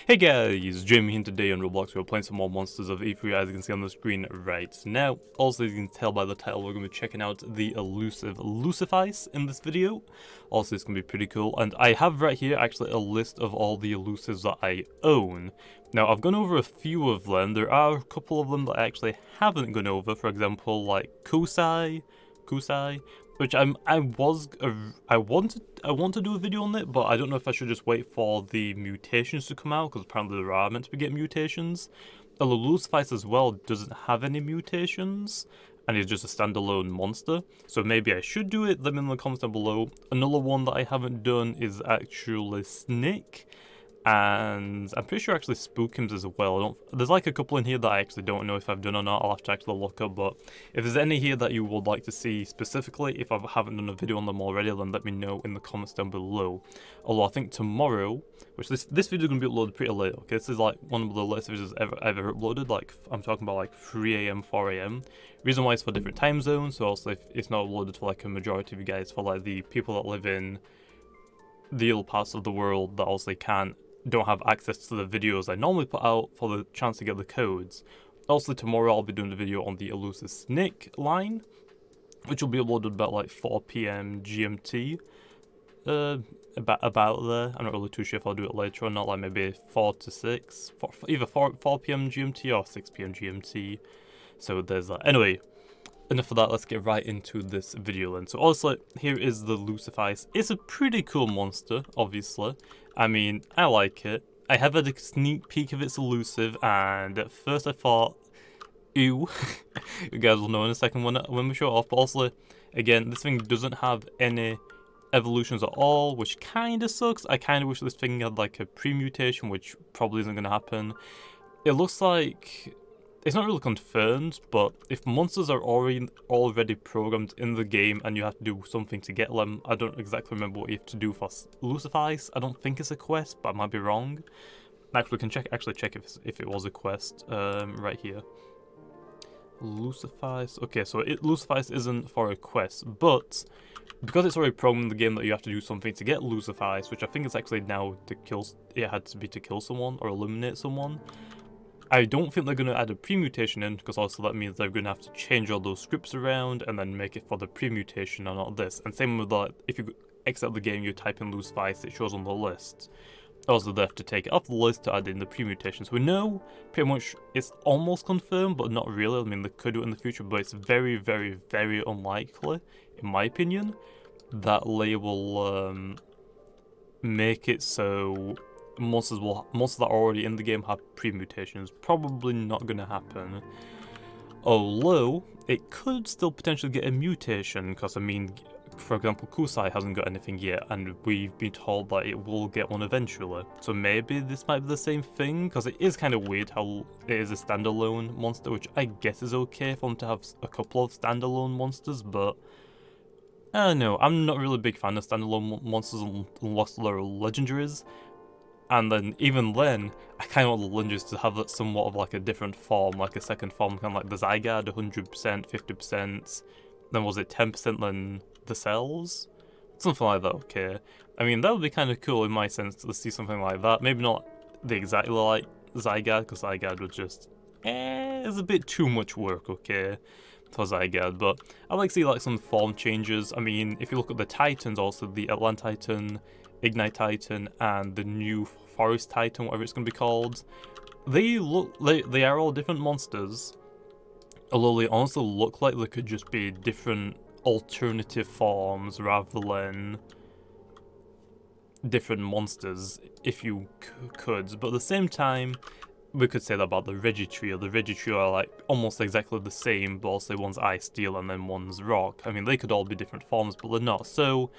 Hey guys, Jamiy here. Today on Roblox we're playing some more Monsters of Etheria, as you can see on the screen right now. Also, as you can tell by the title, we're going to be checking out the Elusive Lucifyce in this video. Also, it's going to be pretty cool, and I have right here actually a list of all the elusives that I own. Now, I've gone over a few of them. There are a couple of them that I actually haven't gone over, for example, like Kusai, which I want to do a video on it, but I don't know if I should just wait for the mutations to come out, because apparently there are meant to be getting mutations. The Lucifyce as well doesn't have any mutations, and is just a standalone monster, so maybe I should do it. Let me know in the comments down below. Another one that I haven't done is actually Snake, and I'm pretty sure actually Spookums as well. There's like a couple in here that I actually don't know if I've done or not. I'll have to actually look up, but if there's any here that you would like to see specifically, if I haven't done a video on them already, then let me know in the comments down below. Although I think tomorrow, which this video is going to be uploaded pretty late, okay? This is like one of the latest videos I've ever uploaded, like I'm talking about like 3 AM, 4 AM. Reason why it's for different time zones, so also if it's not uploaded for like a majority of you guys, for like the people that live in the other parts of the world that also don't have access to the videos I normally put out for the chance to get the codes. Also tomorrow I'll be doing a video on the elusive snake line, which will be uploaded about like 4 PM GMT. About there. I'm not really too sure if I'll do it later or not, like maybe 4 to 6, either 4 PM GMT or 6 PM GMT. So there's that. Anyway, enough of that, let's get right into this video then. So also, here is the Lucifyce. It's a pretty cool monster, obviously. I mean, I like it. I have had a sneak peek of its elusive, and at first I thought, ew. You guys will know in a second when we show it off. But also, again, this thing doesn't have any evolutions at all, which kind of sucks. I kind of wish this thing had like a pre-mutation, which probably isn't going to happen. It looks like it's not really confirmed, but if monsters are already programmed in the game and you have to do something to get them, I don't exactly remember what you have to do for Lucifyce. I don't think it's a quest, but I might be wrong. Actually, we can check if it was a quest right here. Lucifyce. Okay, so Lucifyce isn't for a quest, but because it's already programmed in the game that you have to do something to get Lucifyce, which I think it's actually now to kill. It had to be to kill someone or eliminate someone. I don't think they're going to add a pre-mutation in, because also that means they're going to have to change all those scripts around and then make it for the pre-mutation and not this. And same with that, if you exit the game, you type in Lucifyce, it shows on the list. Also, they have to take it off the list to add in the pre-mutations. We know pretty much it's almost confirmed, but not really. I mean, they could do it in the future, but it's very, very, very unlikely, in my opinion, that they will make it so monsters that are already in the game have pre-mutations. Probably not going to happen. Although it could still potentially get a mutation, because I mean, for example, Kusai hasn't got anything yet, and we've been told that it will get one eventually. So maybe this might be the same thing, because it is kind of weird how it is a standalone monster, which I guess is okay for them to have a couple of standalone monsters, but I don't know. I'm not really a big fan of standalone monsters unless they're legendaries. And then, even then, I kind of want the legendaries to have that somewhat of like a different form, like a second form, kind of like the Zygarde, 100%, 50%, then was it 10% then the cells? Something like that, okay. I mean, that would be kind of cool in my sense to see something like that. Maybe not exactly like Zygarde, because Zygarde was just, it's a bit too much work, okay, for Zygarde. But I'd like to see like some form changes. I mean, if you look at the Titans also, the Atlantitan, Ignite Titan, and the new Forest Titan, whatever it's going to be called, they are all different monsters, although they also look like they could just be different alternative forms rather than different monsters, if you could. But at the same time, we could say that about the Regitrio. The Regitrio are like almost exactly the same, but also one's Ice Steel and then one's Rock. I mean, they could all be different forms, but they're not. So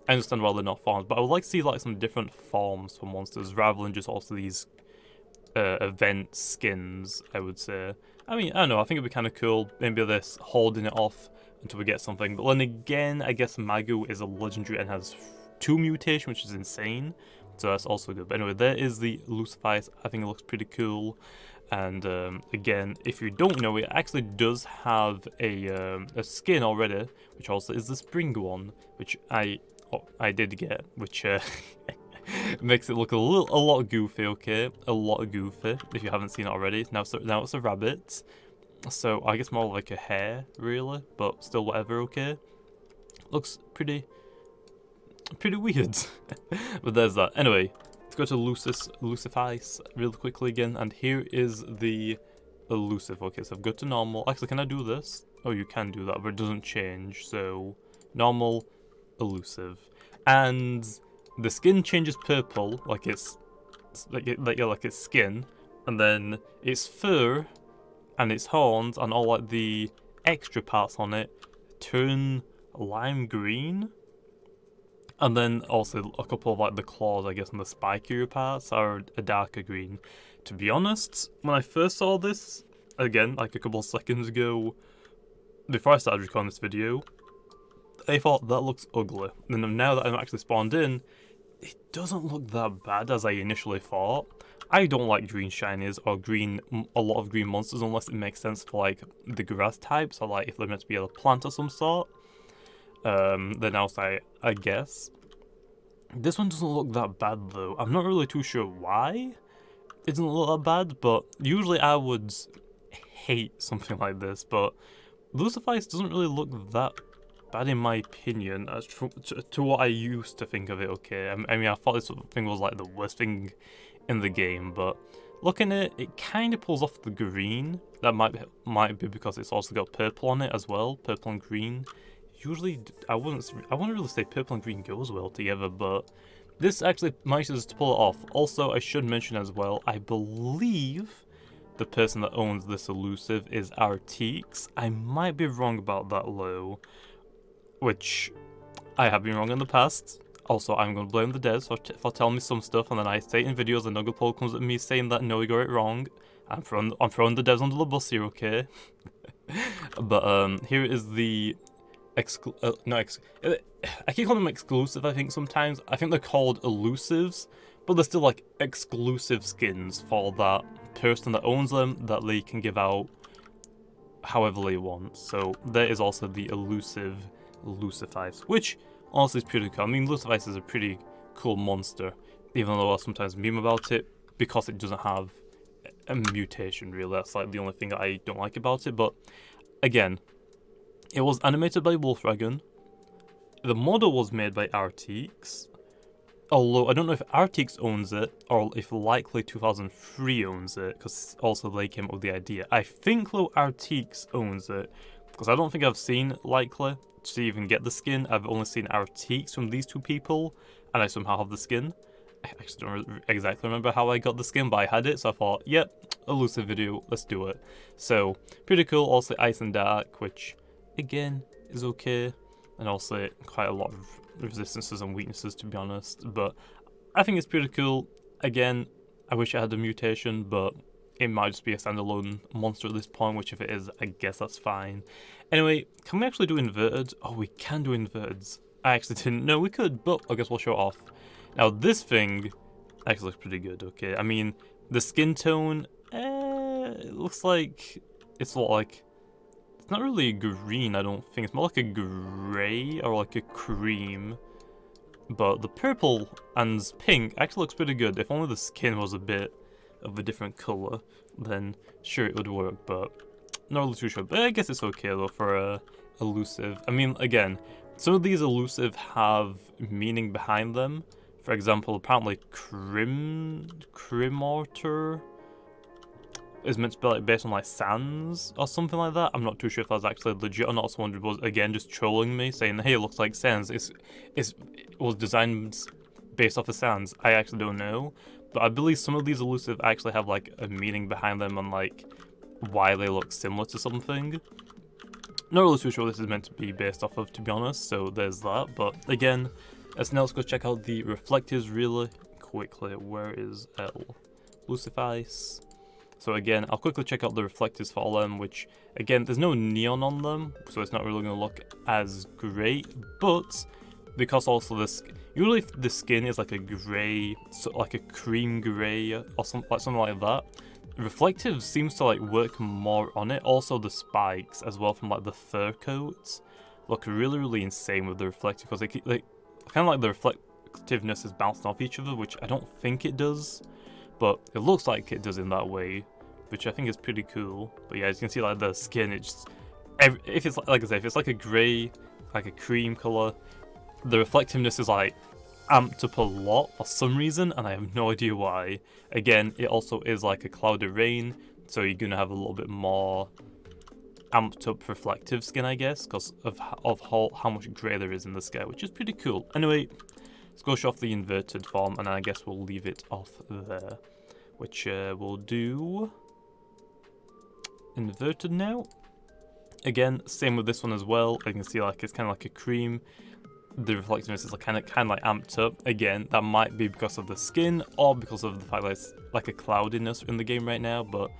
I understand why they're not forms, but I would like to see like some different forms for monsters rather than just also these event skins, I would say. I mean, I don't know, I think it'd be kind of cool, maybe this holding it off until we get something. But then again, I guess Magu is a legendary and has 2 mutation, which is insane, so that's also good. But anyway, there is the Lucifyce. I think it looks pretty cool. And again, if you don't know, it actually does have a skin already, which also is the spring one, which I did get, which Makes it look a lot goofy, okay? A lot goofy, if you haven't seen it already. Now it's a rabbit. So I guess more like a hare, really, but still whatever, okay? Looks pretty weird. But there's that. Anyway, let's go to LUCIFYCE really quickly again, and here is the elusive. Okay, so I've got to normal. Actually, can I do this? Oh, you can do that, but it doesn't change. So normal, elusive, and the skin changes purple, like it's like its skin, and then its fur and its horns and all like the extra parts on it turn lime green. And then also a couple of like the claws, I guess, and the spikier parts are a darker green. To be honest, when I first saw this, again, like a couple of seconds ago, before I started recording this video, I thought that looks ugly. And then now that I'm actually spawned in, it doesn't look that bad as I initially thought. I don't like green shinies or a lot of green monsters unless it makes sense for like the grass types, or like if they're meant to be a plant of some sort. Then else I guess. This one doesn't look that bad though. I'm not really too sure why it doesn't look that bad, but usually I would hate something like this, but LUCIFYCE doesn't really look that bad in my opinion, as to what I used to think of it, okay? I mean, I thought this thing was like the worst thing in the game, but looking at it, it kind of pulls off the green. That might be because it's also got purple on it as well, purple and green. Usually, I wouldn't really say purple and green goes well together, but this actually manages to pull it off. Also, I should mention as well, I believe the person that owns this elusive is Artiques. I might be wrong about that though, which I have been wrong in the past. Also, I'm going to blame the devs for telling me some stuff, and then I say it in videos, and Nuggetpole comes at me saying that no, you got it wrong. I'm throwing the devs under the bus here, okay? But here is the I keep calling them exclusive, I think sometimes. I think they're called elusives, but they're still like exclusive skins for that person that owns them, that they can give out however they want. So there is also the elusive LUCIFYCE, which honestly is pretty cool. I mean, LUCIFYCE is a pretty cool monster, even though I sometimes meme about it because it doesn't have a mutation, really. That's like the only thing that I don't like about it. But again, it was animated by Wolfragon. The model was made by Artiques. Although I don't know if Artiques owns it or if likely 2003 owns it, because also they came up with the idea. I think though Artiques owns it, because I don't think I've seen likely to even get the skin. I've only seen Artiques from these two people, and I somehow have the skin. I actually don't exactly remember how I got the skin, but I had it, so I thought, yep, elusive video, let's do it. So, pretty cool. Also Ice and Dark, which again is okay, and also quite a lot of resistances and weaknesses, to be honest, but I think it's pretty cool. Again, I wish it had a mutation, but it might just be a standalone monster at this point, which if it is, I guess that's fine. Anyway, can we actually do inverted? Oh, we can do inverteds. I actually didn't know we could, but I guess we'll show it off. Now this thing actually looks pretty good, okay? I mean, the skin tone, it looks like it's a lot like, it's not really green, I don't think. It's more like a grey or like a cream. But the purple and pink actually looks pretty good. If only the skin was a bit of a different colour, then sure it would work, but not really too sure. But I guess it's okay though for a elusive. I mean, again, some of these elusive have meaning behind them. For example, apparently Crimortar is meant to be like based on like sands or something like that. I'm not too sure if that's actually legit or not. Someone was again just trolling me saying, hey, it looks like sands. It was designed based off of sands. I actually don't know, but I believe some of these elusive actually have like a meaning behind them and like why they look similar to something. Not really too sure what this is meant to be based off of, to be honest, so there's that. But again, let's go check out the reflectives really quickly. Where is LUCIFYCE? So again, I'll quickly check out the reflectives for all of them, which again, there's no neon on them, so it's not really going to look as great, but because also this, usually the skin is like a grey, so like a cream grey or something like that. Reflective seems to like work more on it. Also the spikes as well from like the fur coats look really insane with the reflective, because they kind of like the reflectiveness is bouncing off each other, which I don't think it does, but it looks like it does in that way, which I think is pretty cool. But yeah, as you can see, like the skin, it just, if it's like I say, if it's like a grey, like a cream colour, the reflectiveness is like amped up a lot for some reason, and I have no idea why. Again, it also is like a cloud of rain, so you're gonna have a little bit more amped up reflective skin, I guess, because of how much grey there is in the sky, which is pretty cool. Anyway, let's go show off the inverted form, and I guess we'll leave it off there, which we'll do inverted now. Again, same with this one as well. You can see like it's kind of like a cream. The reflectiveness is like kind of like amped up. Again, that might be because of the skin or because of the fact that it's like a cloudiness in the game right now, but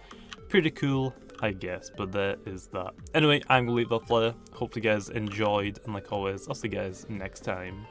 pretty cool, I guess. But there is that. Anyway, I'm gonna leave that there. Hope you guys enjoyed, and like always, I'll see you guys next time.